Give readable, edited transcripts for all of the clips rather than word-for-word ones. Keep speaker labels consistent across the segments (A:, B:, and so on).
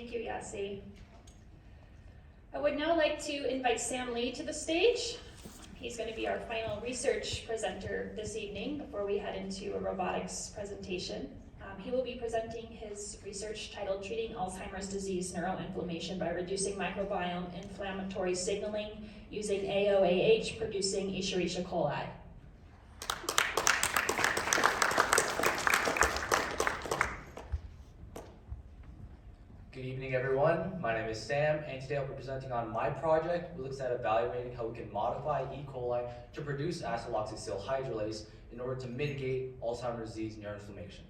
A: Thank you, Yasi. I would now like to invite Sam Lee to the stage. He's going to be our final research presenter this evening before we head into a robotics presentation. He will be presenting his research titled Treating Alzheimer's Disease Neuroinflammation by Reducing Microbiome Inflammatory Signaling Using AOAH Producing Escherichia coli.
B: Good evening, everyone. My name is Sam, and today I'll be presenting on my project, which looks at evaluating how we can modify E. coli to produce acyloxyacyl hydrolase in order to mitigate Alzheimer's disease neuroinflammation.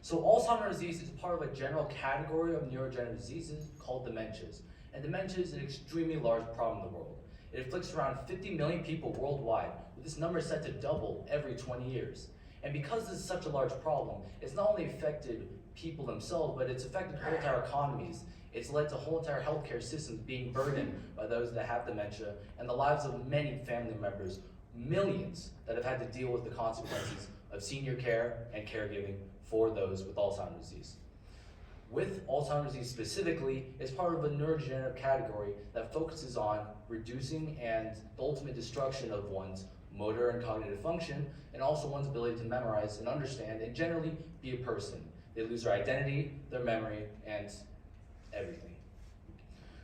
B: So Alzheimer's disease is part of a general category of neurodegenerative diseases called dementias. And dementia is an extremely large problem in the world. It afflicts around 50 million people worldwide, with this number set to double every 20 years. And because this is such a large problem, it's not only affected people themselves, but it's affected whole entire economies. It's led to whole entire healthcare systems being burdened by those that have dementia, and the lives of many family members, millions that have had to deal with the consequences of senior care and caregiving for those with Alzheimer's disease. With Alzheimer's disease specifically, it's part of a neurodegenerative category that focuses on reducing and the ultimate destruction of one's motor and cognitive function, and also one's ability to memorize and understand and generally be a person. They lose their identity, their memory, and everything.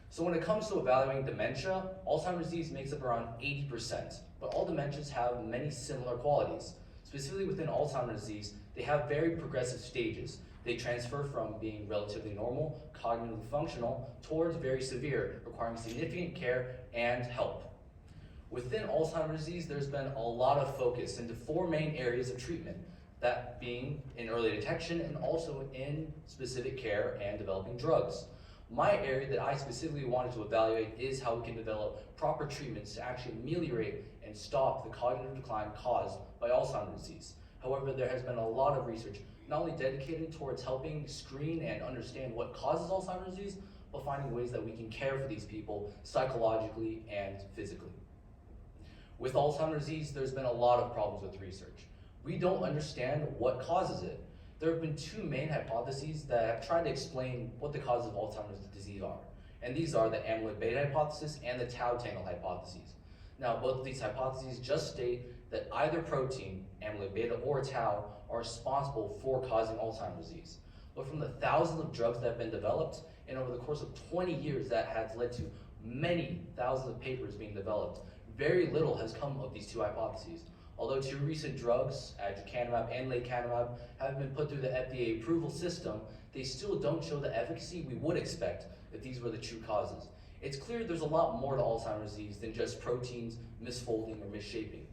B: So when it comes to evaluating dementia, Alzheimer's disease makes up around 80%, but all dementias have many similar qualities. Specifically within Alzheimer's disease, they have very progressive stages. They transfer from being relatively normal, cognitively functional, towards very severe, requiring significant care and help. Within Alzheimer's disease, there's been a lot of focus into four main areas of treatment, that being in early detection and also in specific care and developing drugs. My area that I specifically wanted to evaluate is how we can develop proper treatments to actually ameliorate and stop the cognitive decline caused by Alzheimer's disease. However, there has been a lot of research not only dedicated towards helping screen and understand what causes Alzheimer's disease, but finding ways that we can care for these people psychologically and physically. With Alzheimer's disease, there's been a lot of problems with research. We don't understand what causes it. There have been two main hypotheses that have tried to explain what the causes of Alzheimer's disease are. And these are the amyloid beta hypothesis and the tau tangle hypotheses. Now, both of these hypotheses just state that either protein, amyloid beta or tau, are responsible for causing Alzheimer's disease. But from the thousands of drugs that have been developed, and over the course of 20 years that has led to many thousands of papers being developed, very little has come of these two hypotheses. Although two recent drugs, aducanumab and lecanemab, have been put through the FDA approval system, they still don't show the efficacy we would expect if these were the true causes. It's clear there's a lot more to Alzheimer's disease than just proteins misfolding or misshaping.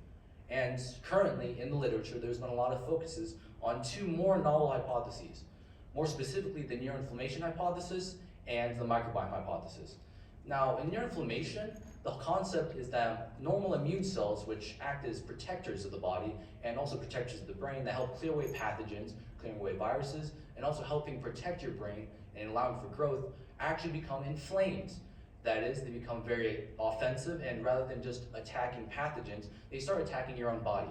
B: And currently in the literature, there's been a lot of focuses on two more novel hypotheses, more specifically the neuroinflammation hypothesis and the microbiome hypothesis. Now, in neuroinflammation, the concept is that normal immune cells, which act as protectors of the body and also protectors of the brain that help clear away pathogens, clearing away viruses, and also helping protect your brain and allowing for growth, actually become inflamed. That is, they become very offensive, and rather than just attacking pathogens, they start attacking your own body.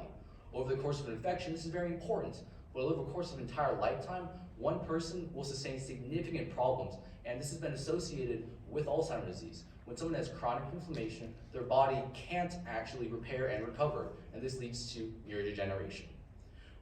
B: Over the course of an infection, this is very important, but over the course of an entire lifetime, one person will sustain significant problems, and this has been associated with Alzheimer's disease. When someone has chronic inflammation, their body can't actually repair and recover, and this leads to neurodegeneration.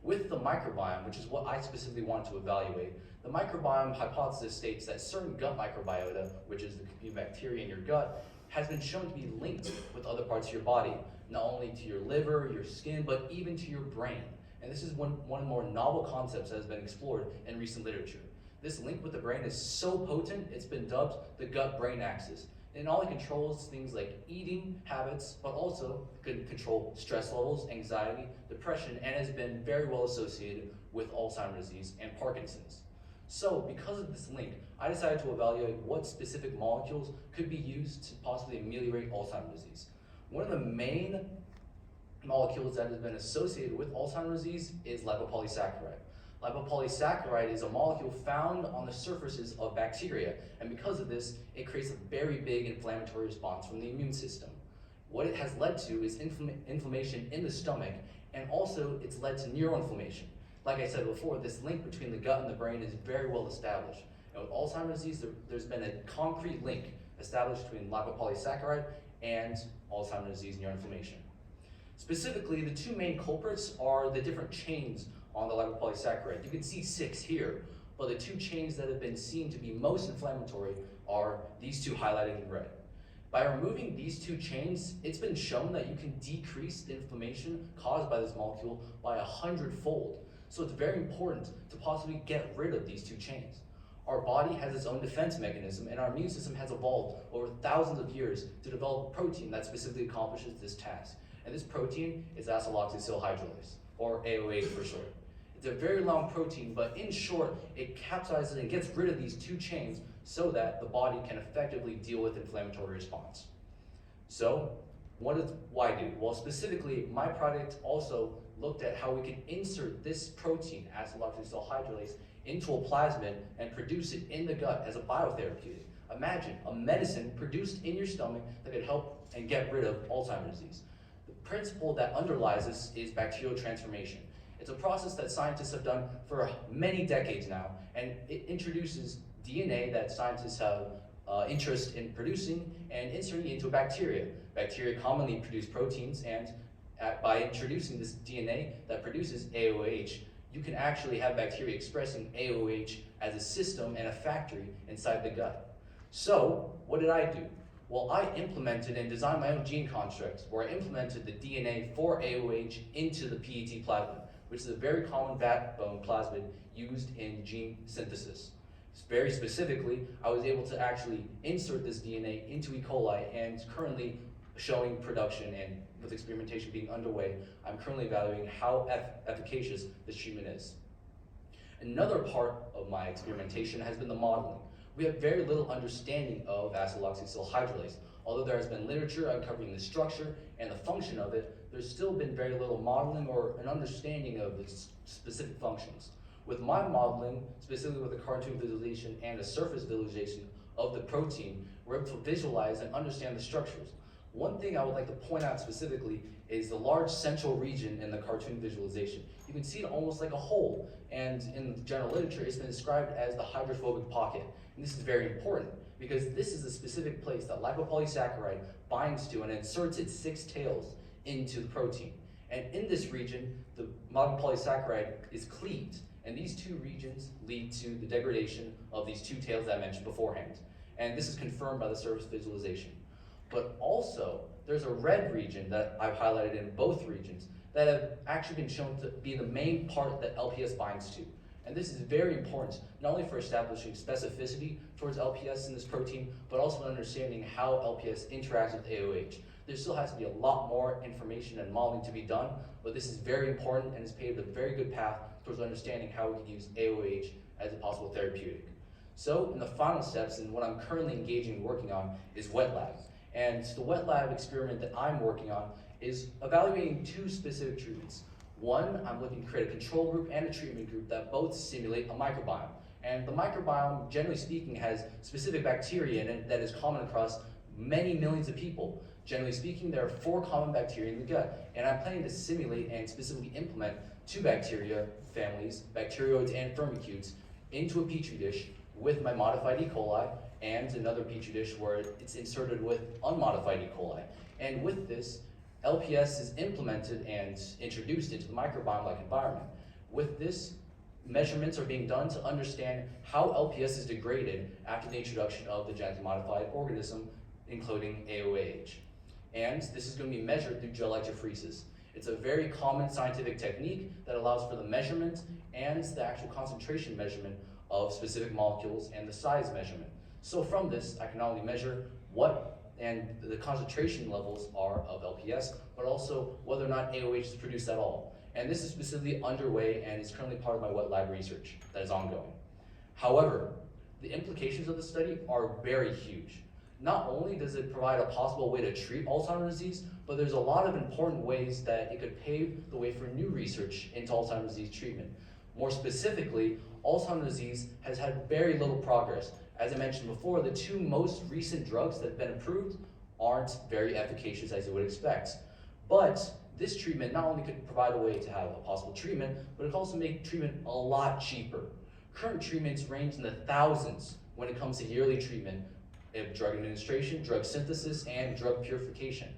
B: With the microbiome, which is what I specifically wanted to evaluate, the microbiome hypothesis states that certain gut microbiota, which is the bacteria in your gut, has been shown to be linked with other parts of your body, not only to your liver, your skin, but even to your brain. And this is one of the more novel concepts that has been explored in recent literature. This link with the brain is so potent, it's been dubbed the gut-brain axis. And all it controls things like eating habits, but also can control stress levels, anxiety, depression, and has been very well associated with Alzheimer's disease and Parkinson's. So because of this link, I decided to evaluate what specific molecules could be used to possibly ameliorate Alzheimer's disease. One of the main molecules that has been associated with Alzheimer's disease is lipopolysaccharide. Lipopolysaccharide is a molecule found on the surfaces of bacteria, and because of this, it creates a very big inflammatory response from the immune system. What it has led to is inflammation in the stomach, and also it's led to neuroinflammation. Like I said before, this link between the gut and the brain is very well established. And And with Alzheimer's disease, there's been a concrete link established between lipopolysaccharide and Alzheimer's disease neuroinflammation. Specifically, the two main culprits are the different chains on the lipopolysaccharide. You can see 6 here, but the 2 chains that have been seen to be most inflammatory are these 2 highlighted in red. By removing these 2 chains, it's been shown that you can decrease the inflammation caused by this molecule by 100-fold. So it's very important to possibly get rid of these 2 chains. Our body has its own defense mechanism, and our immune system has evolved over thousands of years to develop a protein that specifically accomplishes this task. And this protein is acyloxyacyl hydrolase, or AOH for short. It's a very long protein, but in short, it capsizes and gets rid of these 2 chains so that the body can effectively deal with inflammatory response. So, what does Y do? Well, specifically, my project also looked at how we can insert this protein, acyloxyacyl hydrolase, into a plasmid and produce it in the gut as a biotherapeutic. Imagine a medicine produced in your stomach that could help and get rid of Alzheimer's disease. The principle that underlies this is bacterial transformation. It's a process that scientists have done for many decades now, and it introduces DNA that scientists have interest in producing and inserting into bacteria. Bacteria commonly produce proteins, and by introducing this DNA that produces AOH, you can actually have bacteria expressing AOH as a system and a factory inside the gut. So, what did I do? Well, I implemented and designed my own gene constructs where I implemented the DNA for AOH into the PET plasmid, which is a very common backbone plasmid used in gene synthesis. Very specifically, I was able to actually insert this DNA into E. coli, and currently showing production, and with experimentation being underway, I'm currently evaluating how efficacious this treatment is. Another part of my experimentation has been the modeling. We have very little understanding of acyloxyacyl hydrolase. Although there has been literature uncovering the structure and the function of it, there's still been very little modeling or an understanding of its specific functions. With my modeling, specifically with the cartoon visualization and the surface visualization of the protein, we're able to visualize and understand the structures. One thing I would like to point out specifically is the large central region in the cartoon visualization. You can see it almost like a hole, and in the general literature, it's been described as the hydrophobic pocket. And this is very important because this is the specific place that lipopolysaccharide binds to and inserts its 6 tails into the protein. And in this region, the lipopolysaccharide is cleaved, and these 2 regions lead to the degradation of these 2 tails that I mentioned beforehand. And this is confirmed by the surface visualization. But also, there's a red region that I've highlighted in both regions that have actually been shown to be the main part that LPS binds to. And this is very important, not only for establishing specificity towards LPS in this protein, but also understanding how LPS interacts with AOH. There still has to be a lot more information and modeling to be done, but this is very important and has paved a very good path towards understanding how we can use AOH as a possible therapeutic. So, in the final steps, and what I'm currently engaging and working on, is wet lab. And the wet lab experiment that I'm working on is evaluating 2 specific treatments. One, I'm looking to create a control group and a treatment group that both simulate a microbiome. And the microbiome, generally speaking, has specific bacteria in it that is common across many millions of people. Generally speaking, there are 4 common bacteria in the gut, and I'm planning to simulate and specifically implement 2 bacteria families, bacteroides and firmicutes, into a petri dish with my modified E. coli, and another petri dish where it's inserted with unmodified E. coli. And with this, LPS is implemented and introduced into the microbiome-like environment. With this, measurements are being done to understand how LPS is degraded after the introduction of the genetically modified organism, including AOH. And this is going to be measured through gel electrophoresis. It's a very common scientific technique that allows for the measurement and the actual concentration measurement of specific molecules and the size measurement. So from this, I can not only measure what and the concentration levels are of LPS, but also whether or not AOH is produced at all. And this is specifically underway and is currently part of my wet lab research that is ongoing. However, the implications of the study are very huge. Not only does it provide a possible way to treat Alzheimer's disease, but there's a lot of important ways that it could pave the way for new research into Alzheimer's disease treatment. More specifically, Alzheimer's disease has had very little progress. As I mentioned before, the 2 most recent drugs that have been approved aren't very efficacious as you would expect. But this treatment not only could provide a way to have a possible treatment, but it could also make treatment a lot cheaper. Current treatments range in the thousands when it comes to yearly treatment of drug administration, drug synthesis, and drug purification.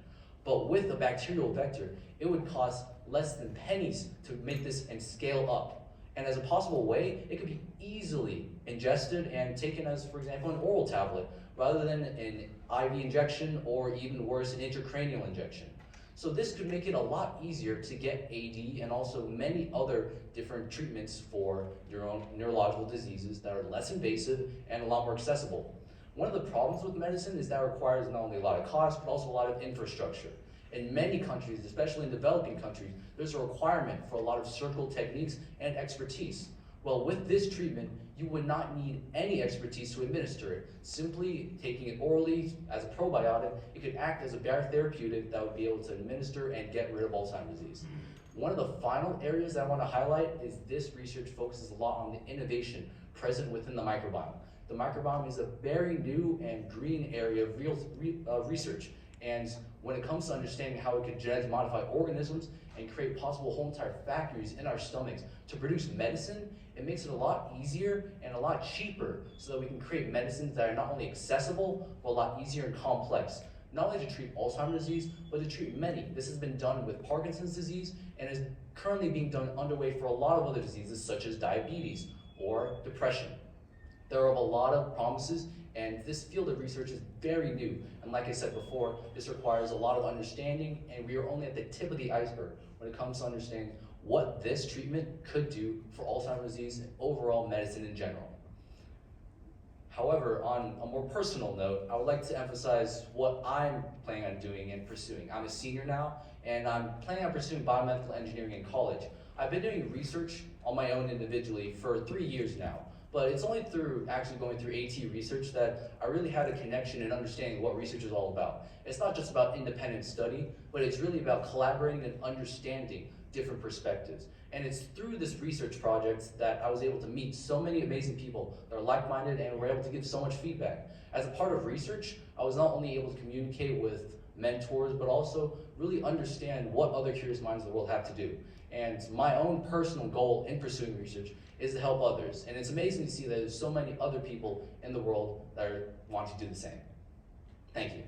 B: But with a bacterial vector, it would cost less than pennies to make this and scale up. And as a possible way, it could be easily ingested and taken as, for example, an oral tablet, rather than an IV injection or even worse, an intracranial injection. So this could make it a lot easier to get AD and also many other different treatments for neurological diseases that are less invasive and a lot more accessible. One of the problems with medicine is that it requires not only a lot of cost, but also a lot of infrastructure. In many countries, especially in developing countries, there's a requirement for a lot of surgical techniques and expertise. Well, with this treatment, you would not need any expertise to administer it. Simply taking it orally as a probiotic, it could act as a biotherapeutic that would be able to administer and get rid of Alzheimer's disease. One of the final areas that I want to highlight is this research focuses a lot on the innovation present within the microbiome. The microbiome is a very new and green area of research. And when it comes to understanding how we could genetically modify organisms and create possible whole entire factories in our stomachs to produce medicine, it makes it a lot easier and a lot cheaper so that we can create medicines that are not only accessible, but a lot easier and complex. Not only to treat Alzheimer's disease, but to treat many. This has been done with Parkinson's disease and is currently being done underway for a lot of other diseases such as diabetes or depression. There are a lot of promises, and this field of research is very new. And like I said before, this requires a lot of understanding, and we are only at the tip of the iceberg when it comes to understanding what this treatment could do for Alzheimer's disease and overall medicine in general. However, on a more personal note, I would like to emphasize what I'm planning on doing and pursuing. I'm a senior now, and I'm planning on pursuing biomedical engineering in college. I've been doing research on my own individually for 3 years now. But it's only through actually going through AT research that I really had a connection and understanding what research is all about. It's not just about independent study, but it's really about collaborating and understanding different perspectives. And it's through this research project that I was able to meet so many amazing people that are like-minded and were able to give so much feedback. As a part of research, I was not only able to communicate with mentors, but also really understand what other curious minds in the world have to do. And my own personal goal in pursuing research is to help others. And it's amazing to see that there's so many other people in the world that want to do the same. Thank you.